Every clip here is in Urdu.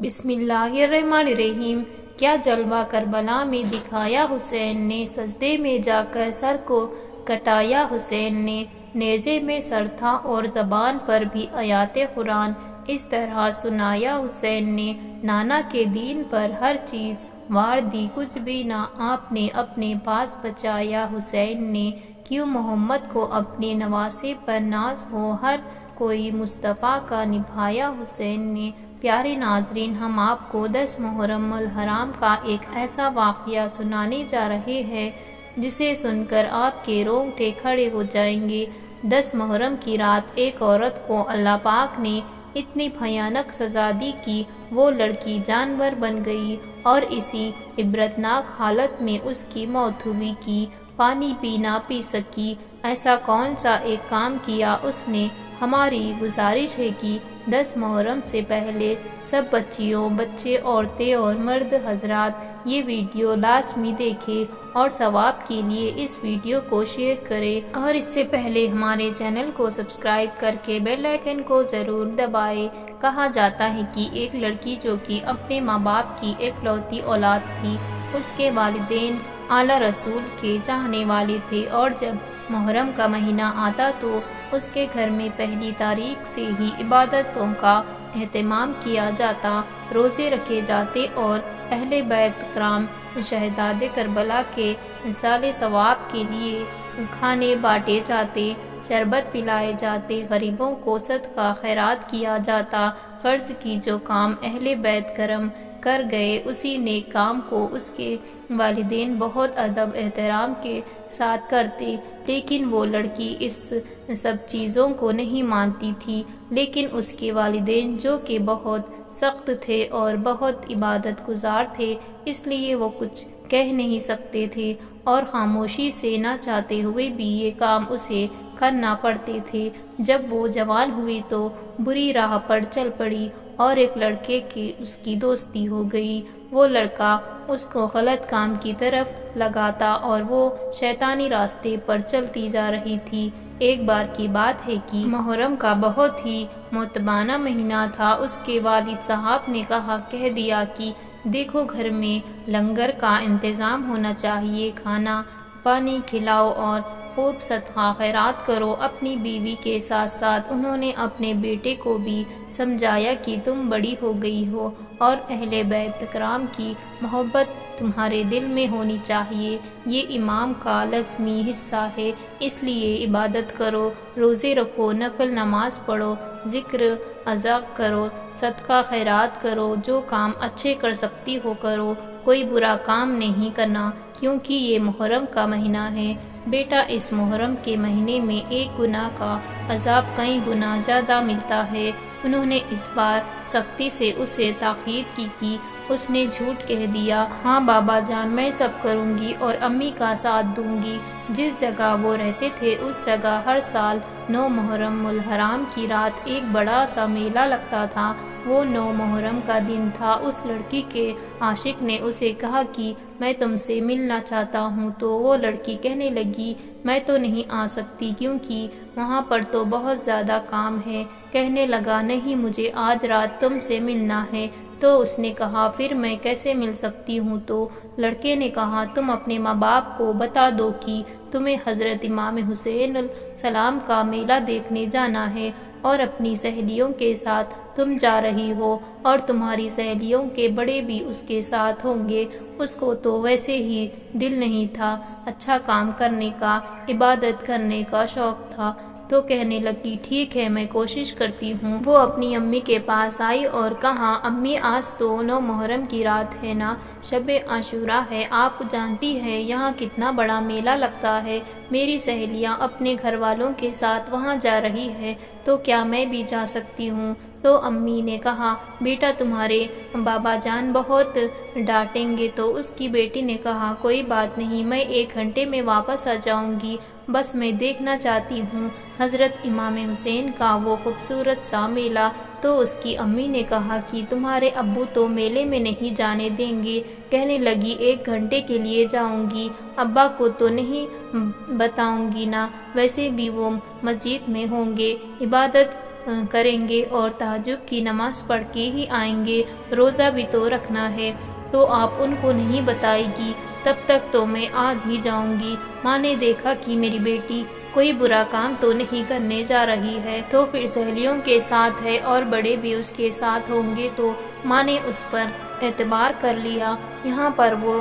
بسم اللہ الرحمن الرحیم۔ کیا جلوہ کربلا میں دکھایا حسین نے، سجدے میں جا کر سر کو کٹایا حسین نے، نیزے میں سر تھا اور زبان پر بھی آیات قرآن اس طرح سنایا حسین نے، نانا کے دین پر ہر چیز وار دی، کچھ بھی نہ آپ نے اپنے پاس بچایا حسین نے، کیوں محمد کو اپنے نواسے پر ناز ہو، ہر کوئی مصطفیٰ کا نبھایا حسین نے۔ پیارے ناظرین، ہم آپ کو 10 محرم الحرام کا ایک ایسا واقعہ سنانے جا رہے ہیں جسے سن کر آپ کے رونگٹے کھڑے ہو جائیں گے۔ 10 محرم کی رات ایک عورت کو اللہ پاک نے اتنی بھیانک سزا دی کہ وہ لڑکی جانور بن گئی اور اسی عبرتناک حالت میں اس کی موت ہوئی کہ پانی بھی نہ پی سکی۔ ایسا کون سا ایک کام کیا اس نے؟ ہماری گزارش ہے کہ 10 محرم سے پہلے سب بچیوں، بچے، عورتیں اور مرد حضرات یہ ویڈیو لازمی دیکھیں اور ثواب کے لیے اس ویڈیو کو شیئر کریں، اور اس سے پہلے ہمارے چینل کو سبسکرائب کر کے بیل آئیکن کو ضرور دبائیں۔ کہا جاتا ہے کہ ایک لڑکی جو کہ اپنے ماں باپ کی اکلوتی اولاد تھی، اس کے والدین اعلیٰ رسول کے چاہنے والے تھے، اور جب محرم کا مہینہ آتا تو اس کے گھر میں پہلی تاریخ سے ہی عبادتوں کا اہتمام کیا جاتا، روزے رکھے جاتے اور اہل بیت کرام شہدائے کربلا کے ایصال ثواب کے لیے کھانے بانٹے جاتے، شربت پلائے جاتے، غریبوں کو صدقہ خیرات کیا جاتا۔ قرض کی جو کام اہل بیت کرم کر گئے، اسی نیک کام کو اس کے والدین بہت ادب احترام کے ساتھ کرتے، لیکن وہ لڑکی اس سب چیزوں کو نہیں مانتی تھی۔ لیکن اس کے والدین جو کہ بہت سخت تھے اور بہت عبادت گزار تھے، اس لیے وہ کچھ کہہ نہیں سکتے تھے اور خاموشی سے نہ چاہتے ہوئے بھی یہ کام اسے کرنا پڑتے تھے۔ جب وہ جوان ہوئی تو بری راہ پر چل پڑی اور ایک لڑکے کی اس کی دوستی ہو گئی۔ وہ لڑکا اس کو غلط کام کی طرف لگاتا اور وہ شیطانی راستے پر چلتی جا رہی تھی۔ ایک بار کی بات ہے کہ محرم کا بہت ہی معتبانہ مہینہ تھا۔ اس کے والد صاحب نے کہہ دیا کہ دیکھو، گھر میں لنگر کا انتظام ہونا چاہیے، کھانا پانی کھلاؤ اور خوب صدقہ خیرات کرو۔ اپنی بیوی کے ساتھ ساتھ انہوں نے اپنے بیٹے کو بھی سمجھایا کہ تم بڑی ہو گئی ہو اور اہل بیت کرام کی محبت تمہارے دل میں ہونی چاہیے، یہ امام کا لازمی حصہ ہے، اس لیے عبادت کرو، روزے رکھو، نفل نماز پڑھو، ذکر اذکار کرو، صدقہ خیرات کرو، جو کام اچھے کر سکتی ہو کرو، کوئی برا کام نہیں کرنا، کیونکہ یہ محرم کا مہینہ ہے۔ بیٹا، اس محرم کے مہینے میں ایک گناہ کا عذاب کئی گنا زیادہ ملتا ہے۔ انہوں نے اس بار سختی سے اسے تاکید کی کہ اس نے جھوٹ کہہ دیا۔ ہاں بابا جان، میں سب کروں گی اور امی کا ساتھ دوں گی۔ جس جگہ وہ رہتے تھے اس جگہ ہر سال 9 محرم الحرام کی رات ایک بڑا سا میلہ لگتا تھا۔ وہ 9 محرم کا دن تھا۔ اس لڑکی کے عاشق نے اسے کہا کہ میں تم سے ملنا چاہتا ہوں، تو وہ لڑکی کہنے لگی میں تو نہیں آ سکتی کیونکہ وہاں پر تو بہت زیادہ کام ہے۔ کہنے لگا نہیں، مجھے آج رات تم سے ملنا ہے۔ تو اس نے کہا پھر میں کیسے مل سکتی ہوں؟ تو لڑکے نے کہا تم اپنے ماں باپ کو بتا دو کہ تمہیں حضرت امام حسین علیہ السلام کا میلہ دیکھنے جانا ہے اور اپنی سہیلیوں کے ساتھ تم جا رہی ہو اور تمہاری سہیلیوں کے بڑے بھی اس کے ساتھ ہوں گے۔ اس کو تو ویسے ہی دل نہیں تھا، اچھا کام کرنے کا، عبادت کرنے کا شوق تھا۔ تو کہنے لگی ٹھیک ہے، میں کوشش کرتی ہوں۔ وہ اپنی امی کے پاس آئی اور کہا امی، آج تو 9 محرم کی رات ہے نا، شب عاشوراء ہے، آپ جانتی ہیں یہاں کتنا بڑا میلہ لگتا ہے، میری سہیلیاں اپنے گھر والوں کے ساتھ وہاں جا رہی ہے، تو کیا میں بھی جا سکتی ہوں؟ تو امی نے کہا بیٹا تمہارے بابا جان بہت ڈانٹیں گے۔ تو اس کی بیٹی نے کہا کوئی بات نہیں، میں 1 گھنٹے میں واپس آ جاؤں گی، بس میں دیکھنا چاہتی ہوں حضرت امام حسین کا وہ خوبصورت سا میلہ۔ تو اس کی امی نے کہا کہ تمہارے ابو تو میلے میں نہیں جانے دیں گے۔ کہنے لگی 1 گھنٹے کے لیے جاؤں گی، ابا کو تو نہیں بتاؤں گی نا، ویسے بھی وہ مسجد میں ہوں گے، عبادت کریں گے اور تہجد کی نماز پڑھ کے ہی آئیں گے، روزہ بھی تو رکھنا ہے، تو آپ ان کو نہیں بتائے گی، تب تک تو میں آ ہی جاؤں گی۔ ماں نے دیکھا کہ میری بیٹی کوئی برا کام تو نہیں کرنے جا رہی ہے، تو پھر سہیلیوں کے ساتھ ہے اور بڑے بھی اس کے ساتھ ہوں گے، تو ماں نے اس پر اعتبار کر لیا۔ یہاں پر وہ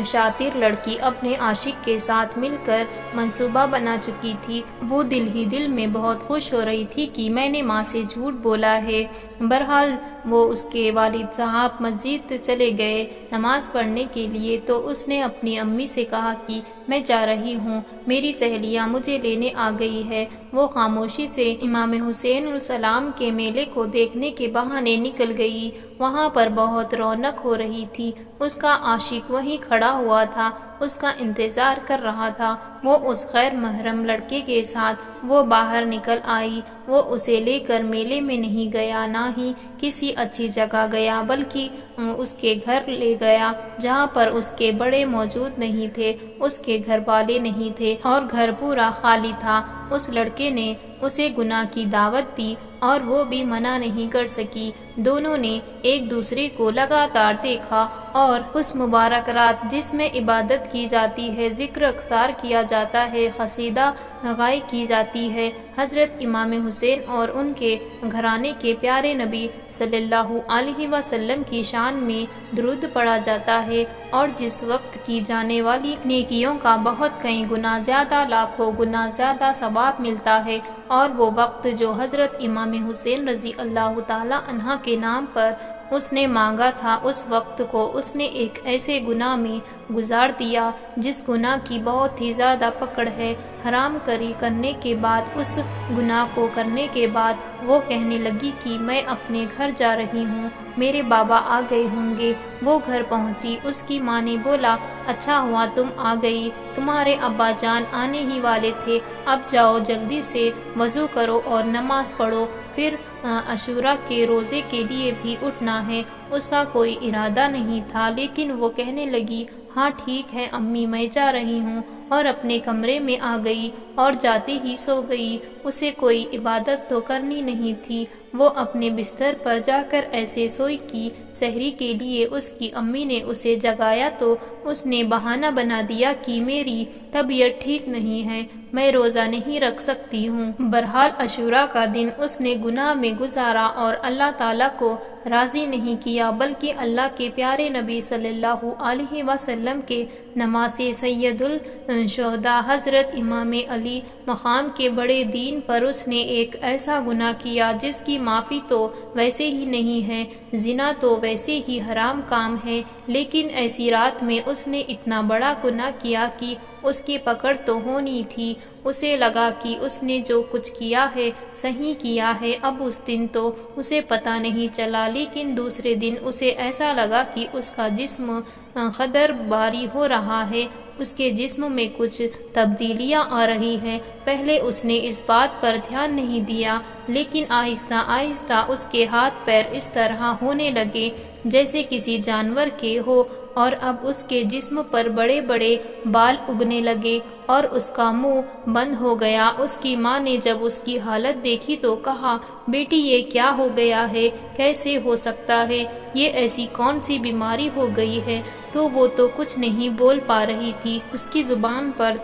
شاطر لڑکی اپنے عاشق کے ساتھ مل کر منصوبہ بنا چکی تھی۔ وہ دل ہی دل میں بہت خوش ہو رہی تھی کہ میں نے ماں سے جھوٹ بولا ہے۔ بہرحال وہ اس کے والد صاحب مسجد چلے گئے نماز پڑھنے کے لیے، تو اس نے اپنی امی سے کہا کہ میں جا رہی ہوں، میری سہیلیاں مجھے لینے آ گئی ہے۔ وہ خاموشی سے امام حسین علیہ السلام کے میلے کو دیکھنے کے بہانے نکل گئی۔ وہاں پر بہت رونق ہو رہی تھی، اس کا عاشق وہیں کھڑا ہوا تھا، اس کا انتظار کر رہا تھا۔ وہ اس غیر محرم لڑکے کے ساتھ وہ باہر نکل آئی۔ وہ اسے لے کر میلے میں نہیں گیا، نہ ہی کسی اچھی جگہ گیا، بلکہ اس کے گھر لے گیا، جہاں پر اس کے بڑے موجود نہیں تھے، اس کے گھر والے نہیں تھے، اور گھر پورا خالی تھا۔ اس لڑکے نے اسے گناہ کی دعوت دی اور وہ بھی منع نہیں کر سکی۔ دونوں نے ایک دوسرے کو لگاتار دیکھا، اور اس مبارک رات جس میں عبادت کی جاتی ہے، ذکر اذکار کیا جاتا ہے، قصیدہ گائی کی جاتی ہے، حضرت امام حسین اور ان کے گھرانے کے پیارے نبی صلی اللہ علیہ وسلم کی شان میں درود پڑھا جاتا ہے، اور جس وقت کی جانے والی نیکیوں کا بہت کئی گنا زیادہ، لاکھوں گنا زیادہ ثواب ملتا ہے، اور وہ وقت جو حضرت امام حسین رضی اللہ تعالی عنہ کے نام پر اس نے مانگا تھا، اس وقت کو اس نے ایک ایسے گناہ میں گزار دیا جس گناہ کی بہت ہی زیادہ پکڑ ہے۔ حرام کاری کرنے کے بعد، اس گناہ کو کرنے کے بعد وہ کہنے لگی کہ میں اپنے گھر جا رہی ہوں، میرے بابا آ گئے ہوں گے۔ وہ گھر پہنچی، اس کی ماں نے بولا اچھا ہوا تم آ گئی، تمہارے ابا جان آنے ہی والے تھے، اب جاؤ جلدی سے وضو کرو اور نماز پڑھو، پھر عاشوراء کے روزے کے لیے بھی اٹھنا ہے۔ اس کا کوئی ارادہ نہیں تھا، لیکن وہ کہنے لگی ہاں ٹھیک ہے امی، میں جا رہی ہوں، اور اپنے کمرے میں آ گئی اور جاتے ہی سو گئی۔ اسے کوئی عبادت تو کرنی نہیں تھی، وہ اپنے بستر پر جا کر ایسے سوئی کہ سحری کے لیے اس کی امی نے اسے جگایا تو اس نے بہانہ بنا دیا کہ میری طبیعت ٹھیک نہیں ہے، میں روزہ نہیں رکھ سکتی ہوں۔ بہرحال عاشوراء کا دن اس نے گناہ میں گزارا اور اللہ تعالیٰ کو راضی نہیں کیا، بلکہ اللہ کے پیارے نبی صلی اللہ علیہ وسلم کے نماز سید الشہداء حضرت امام علی مقام کے بڑے دین پر اس نے ایک ایسا گناہ کیا جس کی معافی تو ویسے ہی نہیں ہے، زنا تو ویسے ہی حرام کام ہے، لیکن ایسی رات میں اس نے اتنا بڑا گناہ کیا کہ اس کی پکڑ تو ہونی تھی۔ اسے لگا کہ اس نے جو کچھ کیا ہے صحیح کیا ہے۔ اب اس دن تو اسے پتہ نہیں چلا، لیکن دوسرے دن اسے ایسا لگا کہ اس کا جسم قدر بھاری ہو رہا ہے، اس کے جسم میں کچھ تبدیلیاں آ رہی ہیں۔ پہلے اس نے اس بات پر دھیان نہیں دیا، لیکن آہستہ آہستہ اس کے ہاتھ پیر اس طرح ہونے لگے جیسے کسی جانور کے ہو، اور اب اس کے جسم پر بڑے بڑے بال اگنے لگے اور اس کا منہ بند ہو گیا۔ اس کی ماں نے جب اس کی حالت دیکھی تو کہا بیٹی یہ کیا ہو گیا ہے، کیسے ہو سکتا ہے، یہ ایسی کون سی بیماری ہو گئی ہے؟ تو وہ تو کچھ نہیں بول پا رہی تھی، اس کی زبان پر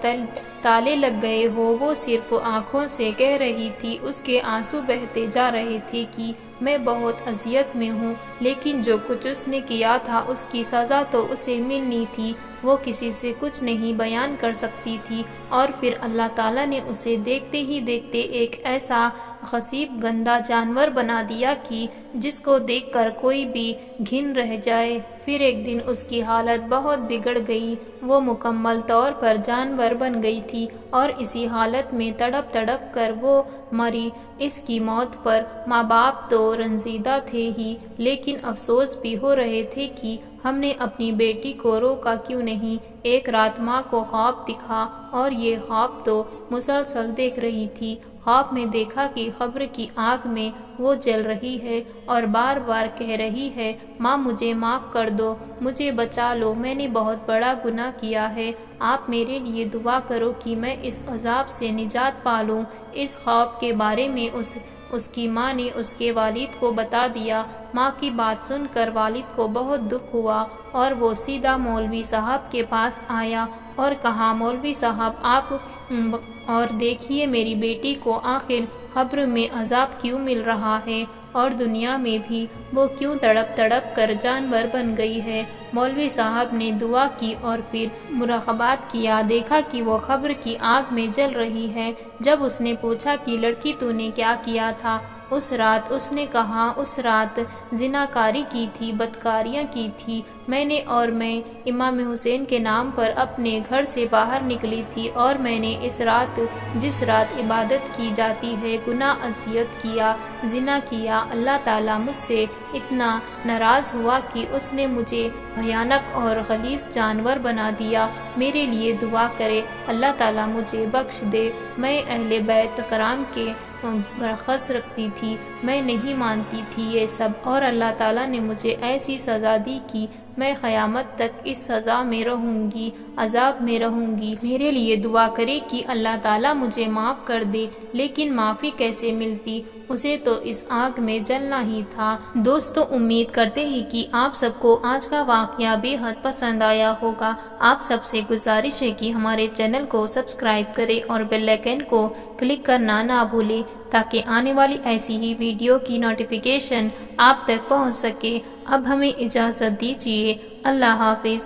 تالے لگ گئے ہو، وہ صرف آنکھوں سے کہہ رہی تھی، اس کے آنسو بہتے جا رہے تھے کہ میں بہت اذیت میں ہوں، لیکن جو کچھ اس نے کیا تھا اس کی سزا تو اسے ملنی تھی، وہ کسی سے کچھ نہیں بیان کر سکتی تھی۔ اور پھر اللہ تعالیٰ نے اسے دیکھتے ہی دیکھتے ایک ایسا خصیب گندا جانور بنا دیا کہ جس کو دیکھ کر کوئی بھی گھن رہ جائے۔ پھر ایک دن اس کی حالت بہت بگڑ گئی، وہ مکمل طور پر جانور بن گئی تھی، اور اسی حالت میں تڑپ تڑپ کر وہ مری۔ اس کی موت پر ماں باپ تو رنجیدہ تھے ہی، لیکن افسوس بھی ہو رہے تھے کہ ہم نے اپنی بیٹی کو روکا کیوں نہیں۔ ایک رات ماں کو خواب دکھا، اور یہ خواب تو مسلسل دیکھ رہی تھی۔ خواب میں دیکھا کہ قبر کی آگ میں وہ جل رہی ہے اور بار بار کہہ رہی ہے ماں مجھے معاف کر دو، مجھے بچا لو، میں نے بہت بڑا گناہ کیا ہے، آپ میرے لیے دعا کرو کہ میں اس عذاب سے نجات پا لوں۔ اس خواب کے بارے میں اس اس کی ماں نے اس کے والد کو بتا دیا۔ ماں کی بات سن کر والد کو بہت دکھ ہوا اور وہ سیدھا مولوی صاحب کے پاس آیا اور کہا، مولوی صاحب آپ اور دیکھیے میری بیٹی کو آخر قبر میں عذاب کیوں مل رہا ہے اور دنیا میں بھی وہ کیوں تڑپ تڑپ کر جانور بن گئی ہے۔ مولوی صاحب نے دعا کی اور پھر مراقبات کیا، دیکھا کہ وہ قبر کی آگ میں جل رہی ہے۔ جب اس نے پوچھا کہ لڑکی تو نے کیا کیا تھا اس رات؟ اس نے کہا، اس رات زناکاری کی تھی، بدکاریاں کی تھی میں نے، اور میں امام حسین کے نام پر اپنے گھر سے باہر نکلی تھی، اور میں نے اس رات جس رات عبادت کی جاتی ہے گناہ اذیت کیا، زنا کیا۔ اللہ تعالیٰ مجھ سے اتنا ناراض ہوا کہ اس نے مجھے بھیانک اور غلیظ جانور بنا دیا۔ میرے لیے دعا کرے، اللہ تعالیٰ مجھے بخش دے۔ میں اہل بیت کرام کے برعکس رکھتی تھی، میں نہیں مانتی تھی یہ سب، اور اللہ تعالیٰ نے مجھے ایسی سزا دی کہ میں قیامت تک اس سزا میں رہوں گی، عذاب میں رہوں گی۔ میرے لیے دعا کرے کہ اللہ تعالیٰ مجھے معاف کر دے۔ لیکن معافی کیسے ملتی؟ اسے تو اس آگ میں جلنا ہی تھا۔ دوستو، امید کرتے ہیں کہ آپ سب کو آج کا واقعہ بے حد پسند آیا ہوگا۔ آپ سب سے گزارش ہے کہ ہمارے چینل کو سبسکرائب کریں اور بیل آئیکن کو کلک کرنا نہ بھولیں تاکہ آنے والی ایسی ہی ویڈیو کی نوٹیفیکیشن آپ تک پہنچ سکے۔ اب ہمیں اجازت دیجیے، اللہ حافظ۔